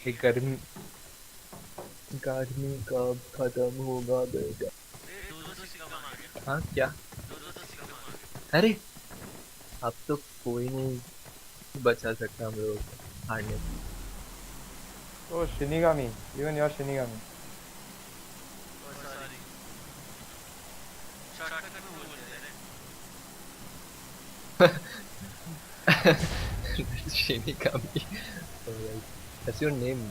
ये गर्मी गर्मी कब खत्म होगा बेटा? हाँ क्या? अरे अब तो कोई नहीं बचा सकता हम लोगों को हारने से। Oh, Shinigami. Even you're Shinigami. Shinigami. Alright. That's your name.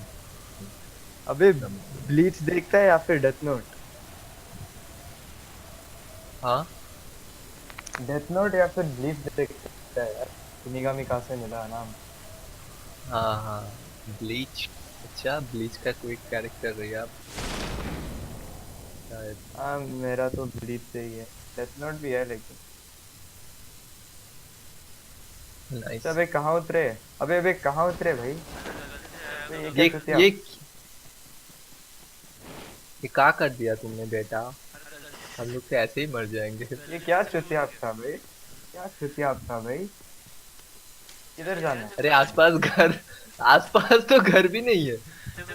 अबे ब्लीच देखता है या फिर डेथ नोट? हाँ डेथ नोट या फिर ब्लीच देखता है यार। शिनिगामी कहाँ से मिला नाम? हाँ हाँ। ब्लीच। अच्छा ब्लीच का कोई कैरेक्टर रही आप शायद। हाँ मेरा तो ब्लीच से ही है। डेथ नोट भी है लेकिन। अच्छा नाइस। अबे कहाँ उतरे? अबे कहाँ उतरे भाई? अबे ये क्या ये चुतिया? ये ये क्या कर दिया तुमने बेटा? हम लोग तो ऐसे ही मर जाएंगे। ये क्या चुतिया था भाई? क्या चुतिया था भाई? किधर जाना है? अरे आसपास तो घर भी नहीं है।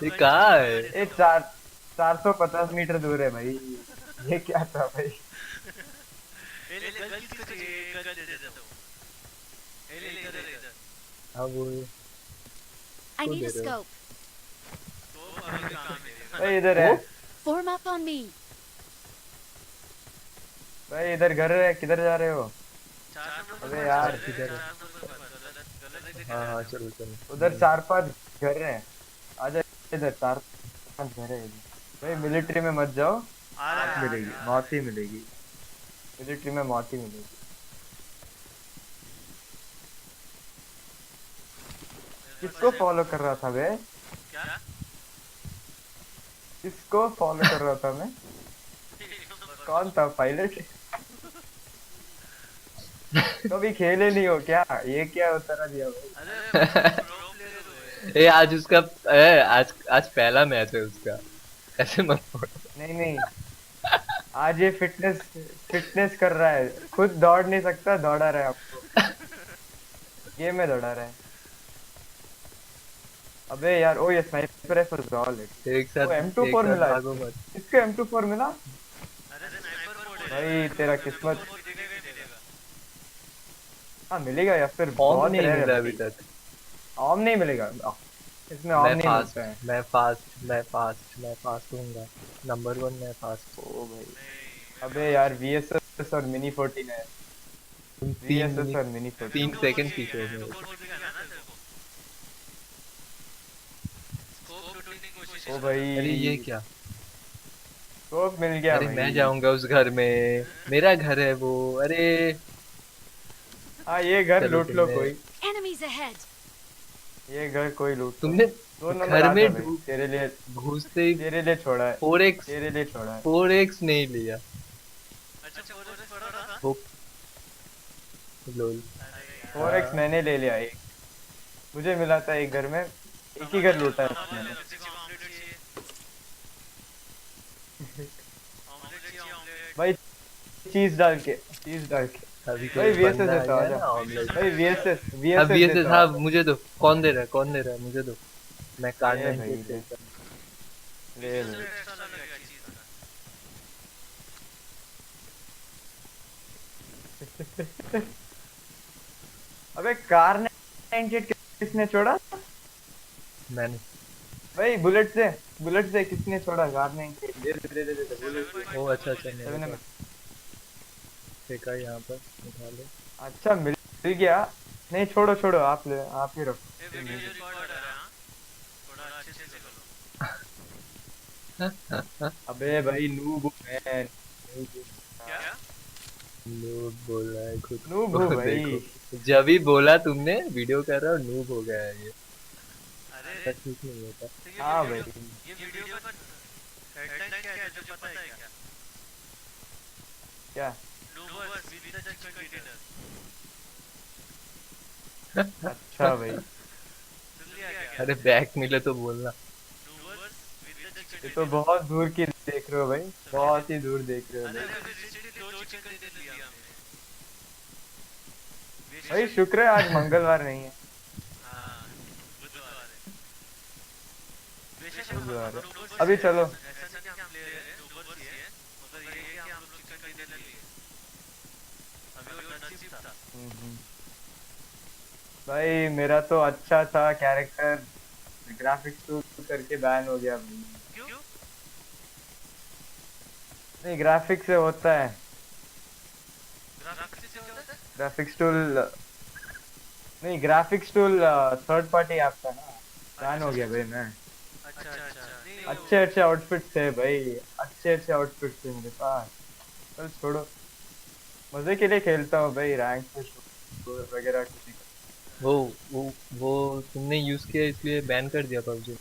ये कहाँ है? ये 450 मीटर दूर है भाई। ये क्या था भाई? हाँ वो I को need दे a रहे हो? scope. भाई इधर है। वो Form up on me. भाई इधर घर है, किधर जा रहे हो? अबे यार किधर है? हाँ हाँ चलो चलो। उधर 4-5 घर हैं। आजा। इधर 4-5 घर है इधर। भाई मिलिट्री में मत जाओ। मौत मिलेगी, मौत ही मिलेगी। मिलिट्री में मौत ही मिलेगी। किसको फॉलो कर रहा था बे? किसको फॉलो कर रहा था मैं? कौन था पायलट? कभी खेले नहीं हो क्या? ये क्या उतरा दिया भाई? ये आज उसका आज आज पहला मैच है उसका। ऐसे मत बोलो। नहीं नहीं, आज ये फिटनेस फिटनेस कर रहा है। खुद दौड़ नहीं सकता, दौड़ा रहा है आपको। गेम में दौड़ा रहा है। अबे यार, ओ ये स्नाइपर है फॉर ऑल इट। ओ एक M24 साथ मिला है। भागो मत। इसको M24 मिला। भाई तेरा किस्मत। हाँ मिलेगा या फिर फॉर्म बहुत नहीं रेयर है मिला अभी भाई। तक। आम नहीं मिलेगा। इसमें आम मैं नहीं मिलता है। फास्ट मैं फास्ट मैं फास्ट मैं फास्ट हूँगा। नंबर वन मैं फास्ट। ओ भाई। अबे यार VSS और मिनी 14 है। तुम VSS और मिनी 14। 3 सेकंड पीछे हो मेरे से। ओ अरे ये भाई। क्या? स्कोप मिल गया अरे मैं भाई। जाऊंगा उस घर में। मेरा घर है वो। अरे हाँ ये घर चलो लूट लो तुमने कोई। Enemies ahead. ये घर कोई लूट लो। तुमने 2 नंबर घर आ में जा भाई, तेरे लिए। घुसते ही तेरे लिए छोड़ा है। 4x तेरे लिए छोड़ा है। 4x नहीं लिया। वो लोल। 4x मैंने ले लिया एक। मुझे मिला था एक घर में। एक ही घर लूटा है मैंने। भाई चीज डाल के। अभी भाई कोई VSS बंदा आ देता, गया आजा। ना ऑमलेट। भाई VSS अब VSS VSS देता, हाँ आजा। मुझे दो। कौन दे रहा है कौन दे रहा है मुझे दो। मैं ले कार भाई 98 ले। देता हूँ। ले। अबे कार 98 किसने छोड़ा? मैंने। भाई बुलेट से किसने छोड़ा कार 98? दे बुलेट दे। ओ अच्छा अच्छा मेरे 7 पास फेंका यहाँ पर। उठा लो। अच्छा मिल गया। नहीं छोड़ो छोड़ो, आप ले, आप ही रखो, ये मिल गया। अबे भाई नूब मैं। नूब बोल रहा है खुद नूब हूँ को देखो। भाई। जब ही बोला तुमने वीडियो कर रहा हो नूब हो गया है ये। ऐसा ठीक नहीं होता। हाँ भाई। क्या? अच्छा भाई। अरे बैक मिले तो बोलना। ये तो बहुत दूर की देख रहे हो भाई, बहुत ही दूर देख रहे हो भाई। भाई शुक्र है आज मंगलवार नहीं है। अभी चलो। हम्म। भाई मेरा तो अच्छा था कैरेक्टर, ग्राफिक्स टूल करके बैन हो गया भाई। नहीं ग्राफिक्स से होता है, ग्राफिक्स टूल नहीं, graphics tool third party app था ना, बैन हो गया भाई मैं। अच्छे अच्छे आउटफिट थे भाई, अच्छे अच्छे आउटफिट थे मेरे पास। चल छोड़ो, मजे के लिए खेलता हूँ भाई, रैंक वगैरह किसी का। वो वो वो तुमने यूज किया इसलिए बैन कर दिया पबजी।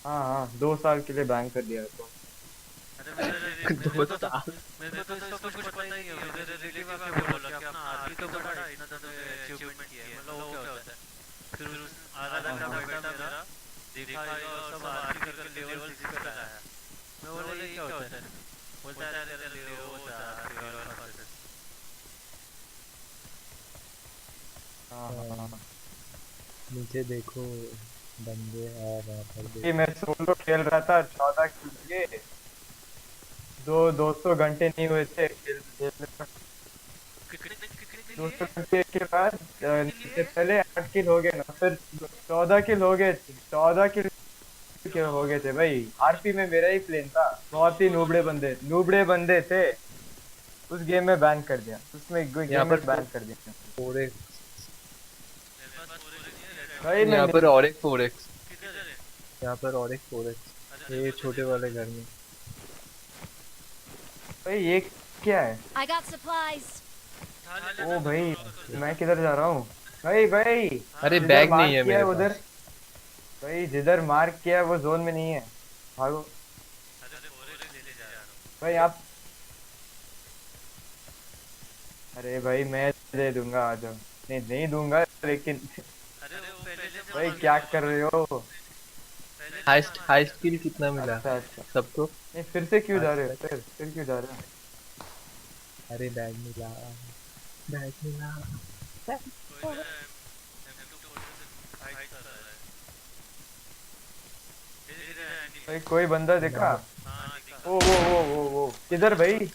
हाँ हाँ, 2 साल के लिए बैन कर दिया तो। 2 साल? हाँ हाँ हाँ। नीचे देखो, बंदे आ रहा पर ये देखो। मैं सोलो खेल रहा था 14 के लिए, 200 घंटे नहीं हुए थे खेलने में। 200 घंटे के बाद इससे पहले 8 किल हो गए ना, फिर 14 किल हो गए, 14 किल हो गए थे भाई। आरपी में मेरा ही प्लेन था, बहुत ही नूबड़े बंदे थे। उस गेम में बैन कर दिया, उसमें यहाँ गेम पर में बैन कर दिया फोर भाई। मैं यहाँ पर और एक 4x, यहाँ पर और एक 4x, ये छोटे वाले घर में। भाई ये क्या है? I got supplies. ओ भाई, मैं किधर जा रहा हूँ? भाई भाई, अरे जिधर बैग नहीं मार्क है किया है मेरे उधर, पास। भाई जिधर मार्क किया है वो जोन में नहीं है, भागो। भाई आप, अरे भाई मैं दे दूंगा, आ जाओ। नहीं नहीं दूंगा लेकिन भाई क्या कर रहे हो? हाईएस्ट हाईएस्ट किल कितना मिला अच्छा अच्छा, सबको नहीं फिर से क्यों जा आज रहे हो, तक? फिर क्यों जा रहे हो? अरे बैग मिला, बैग मिला। भाई कोई बंदा दिखा? वो किधर भाई?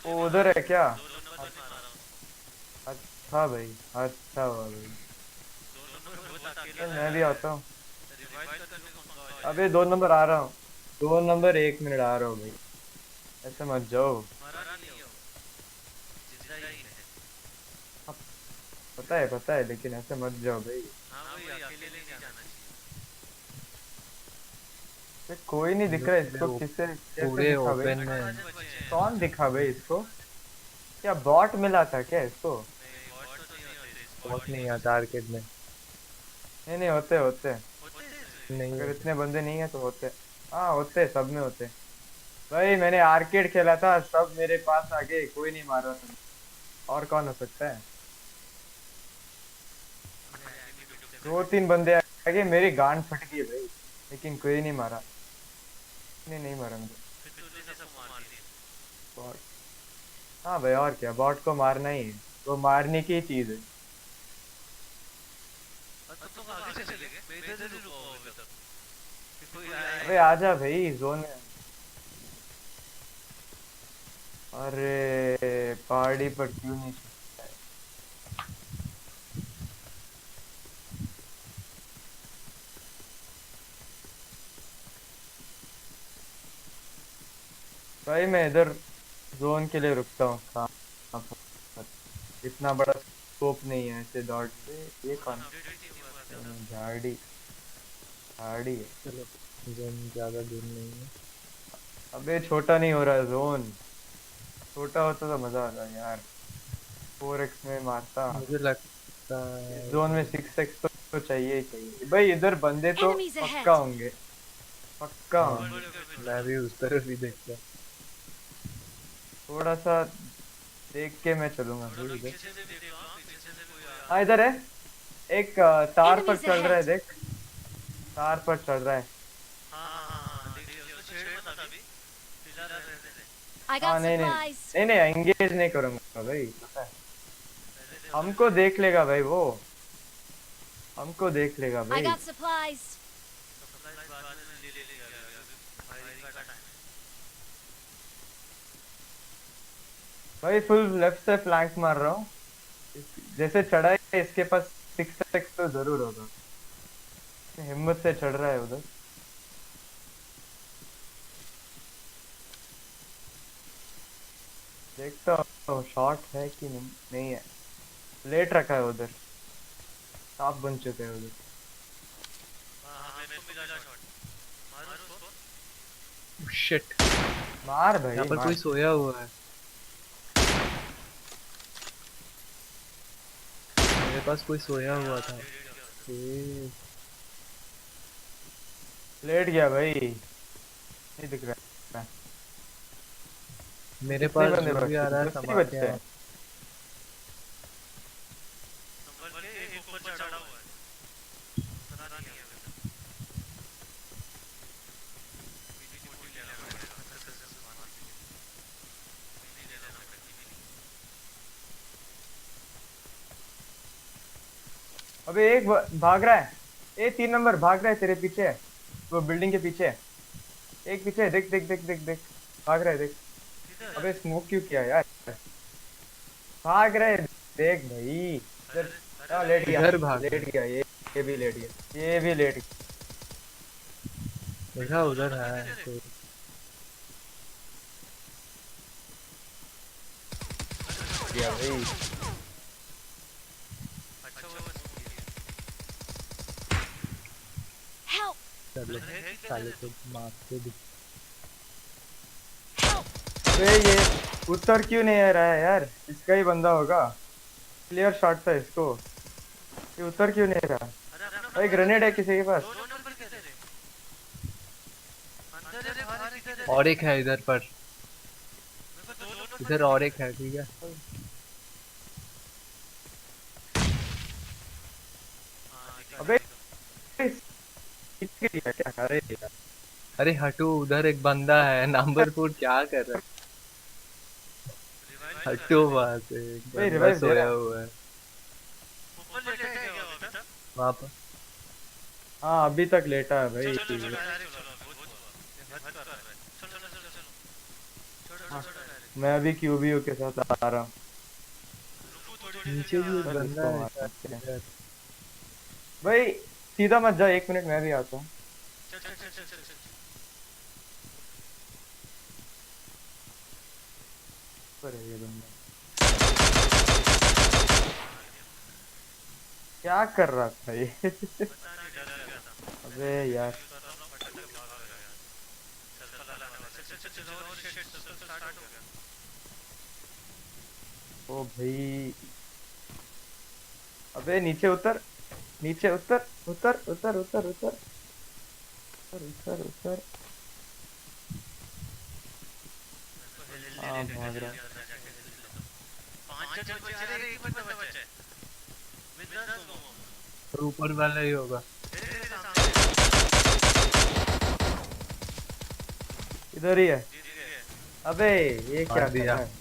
वो उधर है क्या? अच्छा भाई, अच्छा हुआ भाई। चल मैं भी आता हूँ। अबे 2 नंबर आ रहा हूँ, 2 नंबर 1 मिनट आ रहा हूँ भाई, ऐसे मत जाओ। अब पता है लेकिन ऐसे मत जाओ भाई। भाई, कोई नहीं दिख रहा है इसको, किसे कैसे पूरे दिखा भाई? ओपन में। कौन दिखा भाई इसको? क्या बॉट मिला था क्या इसको? बहुत नहीं आता आर्केड में। नहीं नहीं, होते होते, नहीं अगर होता। इतने बंदे नहीं है तो होते। हाँ होते, सब में होते। भाई मैंने आर्केड खेला था, सब मेरे पास आ गए, कोई नहीं मारा था। और कौन हो सकता है? 2-3 बंदे आ गए, मेरी गांड फट गई भाई, लेकिन कोई नहीं मारा। नहीं नहीं मारा मुझे बॉट। हाँ भाई, और क्या, बॉट को मारना ही है, वो मारने की चीज है। अबे आजा भाई जोन में। अरे पहाड़ी पर क्यों नहीं? भाई मैं इधर जोन के लिए रुकता हूँ, कहाँ पर? इतना बड़ा स्कोप नहीं है ऐसे डॉट पे। ये कौन? झाड़ी, झाड़ी है। चलो, जोन ज्यादा दूर नहीं है। अबे छोटा नहीं हो रहा जोन, छोटा होता तो मजा आता यार, 4x में मारता। मुझे लगता इस है जोन में 6x तो चाहिए ही चाहिए भाई, इधर बंदे तो Enemies ahead. पक्का होंगे, पक्का हाँ, होंगे। मैं भी उस तरफ ही देखता। थोड़ा सा देख के मैं चलूंगा भाई इधर। हाँ इधर है एक, तार पर Enemies चढ़ रहा है, ahead. देख, तार पर चढ़ रहा है। I हाँ got नहीं नहीं supplies. नहीं नहीं, एंगेज नहीं करूंगा भाई, पता है। हमको देख लेगा भाई वो, हमको देख लेगा I भाई। got supplies. भाई फुल लेफ्ट से फ्लैंक मार रहा हूँ। जैसे चढ़ा है इसके पास 6x तो जरूर होगा। हिम्मत से चढ़ रहा है उधर। देखता हूँ शॉट है कि नहीं, नहीं है। लेट रखा है उधर, सांप बन चुके हैं उधर। शिट, मार भाई यहाँ पर मार। कोई सोया हुआ है। मेरे पास कोई सोया हुआ था। ए, लेट गया भाई, नहीं दिख रहा है। मेरे कितने पास बंदे जो भी आ बचे? रहा है 10 ही संभाल के बचे आ। हैं। अबे एक भाग रहा है। 3 नंबर भाग रहा है तेरे पीछे, वो बिल्डिंग के पीछे। एक पीछे है, देख देख देख देख देख, भाग रहा है देख। अबे स्मोक क्यों किया यार? भाग रहा है, देख भाई इधर। लेट गया, इधर भाग लेट गया ये भी लेट गया, ये भी लेट देखा उधर है कोई। गया भाई। Help! चलो साले को मारते भी। अबे ये उत्तर क्यों नहीं आ रहा है यार? इसका ही बंदा होगा, क्लियर शॉट था इसको। ये उत्तर क्यों नहीं रहा? भाई ग्रेनेड है किसी के पास? और एक है इधर पर, इधर और एक है, ठीक है। अबे क्या क्या? अरे यार, अरे हटो, उधर एक बंदा है नंबर 4, क्या कर रहा है? हटो वहां से, एक भाई बंदा रिवाइव दे सोया रहा है। हुआ है वहां पर। हाँ अभी तक लेटा है भाई। हाँ, मैं अभी क्यूबीयू के साथ आ रहा हूँ। नीचे भी एक चल बंदा इसको है मारते हैं। इधर। भाई सीधा मत जा, 1 मिनट मैं भी आता हूँ। पर है ये बंदा, क्या कर रहा था ये? अबे यार, ओ भाई। अबे नीचे उतर, नीचे उतर उतर उतर उतर उतर उतर उतर उतर। हाँ भाग रहा है। और ऊपर वाला ही होगा। इधर ही है। अबे ये क्या मार कर दिया। रहा है?